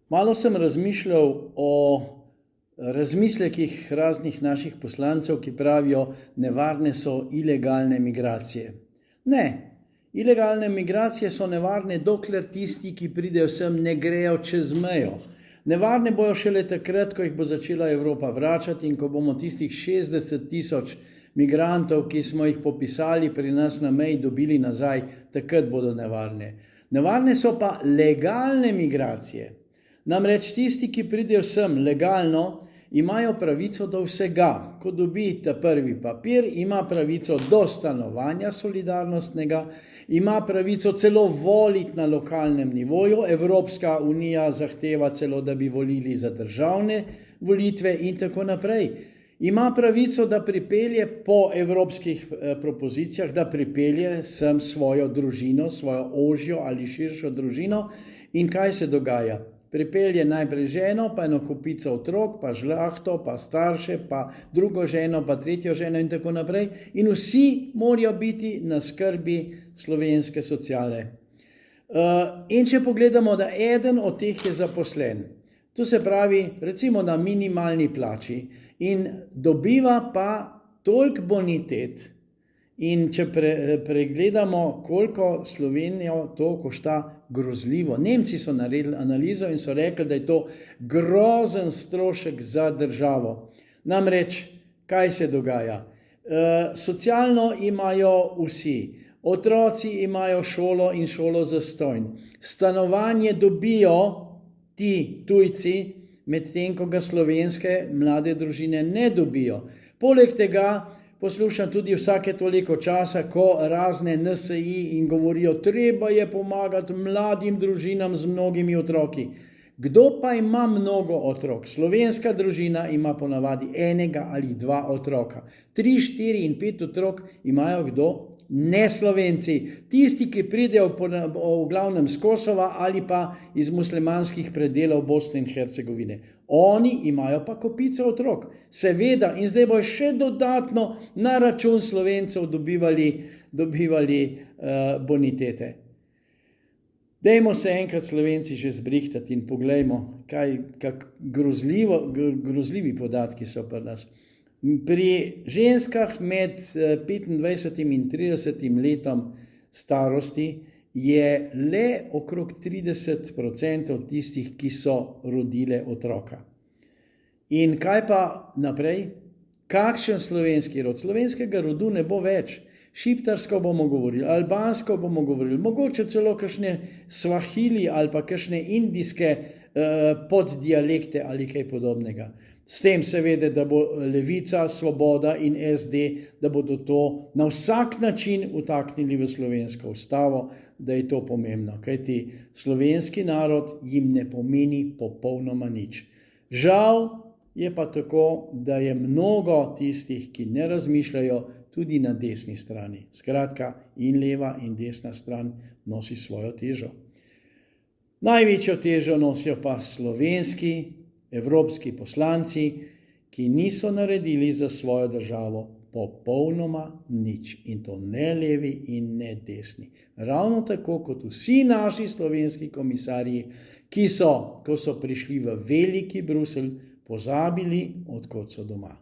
Malo sem razmišljal o razmislekih raznih naših poslancev, ki pravijo, nevarne so ilegalne migracije. Ne, ilegalne migracije so nevarne, dokler tisti, ki pridejo sem, ne grejo čez mejo. Nevarne bojo šele takrat, ko jih bo začela Evropa vračati in ko bomo tistih 60.000 migrantov, ki smo jih popisali pri nas na meji, dobili nazaj, takrat bodo nevarne. Nevarne so pa legalne migracije. Namreč tisti, ki pridejo sem legalno, imajo pravico do vsega. Ko dobi ta prvi papir, ima pravico do stanovanja solidarnostnega, ima pravico celo voliti na lokalnem nivoju. Evropska unija zahteva celo, da bi volili za državne volitve in tako naprej. Ima pravico, da pripelje po evropskih propozicijah, da pripelje sem svojo družino, svojo ožjo ali širšo družino. In kaj se dogaja? Pripelje najprej ženo, pa eno kopico otrok, pa žlahto, pa starše, pa drugo ženo, pa tretjo ženo in tako naprej. In vsi morajo biti na skrbi slovenske sociale. In če pogledamo, da eden od teh je zaposlen, to se pravi recimo na minimalni plači in dobiva pa toliko bonitet, in če pregledamo, koliko Slovenijo to košta, grozljivo. Nemci so naredili analizo in so rekli, da je to grozen strošek za državo. Namreč, kaj se dogaja? Socialno imajo vsi. Otroci imajo šolo in šolo zastonj. Stanovanje dobijo ti tujci, medtem ko ga slovenske mlade družine ne dobijo. Poleg tega poslušam tudi vsake toliko časa, ko razne NSI in govorijo, treba je pomagati mladim družinam z mnogimi otroki. Kdo pa ima mnogo otrok? Slovenska družina ima ponavadi enega ali dva otroka. 3, 4 in 5 otrok imajo kdo? Ne Slovenci. Tisti, ki pridejo v glavnem z Kosova ali pa iz muslimanskih predelov Bosne in Hercegovine. Oni imajo pa kopico otrok. Seveda, in zdaj bojo še dodatno na račun Slovencev dobivali bonitete. Dajmo se enkrat Slovenci že zbrihtati in poglejmo, kak grozljivi podatki so pri nas. Pri ženskah med 25 in 30 letom starosti je le okrog 30% tistih, ki so rodile otroka. In kaj pa naprej? Kakšen slovenski rod? Slovenskega rodu ne bo več. Šiptarsko bomo govorili, albansko bomo govorili, mogoče celo kakšne svahili ali pa kakšne indijske poddialekte ali kaj podobnega. S tem seveda, da bo Levica, Svoboda in SD, da bodo to na vsak način vtaknili v slovensko ustavo, da je to pomembno. Kajti slovenski narod jim ne pomeni popolnoma nič. Žal je pa tako, da je mnogo tistih, ki ne razmišljajo, tudi na desni strani. Skratka, in leva in desna stran nosi svojo težo. Največjo težo nosijo pa slovenski, evropski poslanci, ki niso naredili za svojo državo popolnoma nič. In to ne levi in ne desni. Ravno tako kot vsi naši slovenski komisarji, ki so, ko so prišli v veliki Bruselj, pozabili, od kod so doma.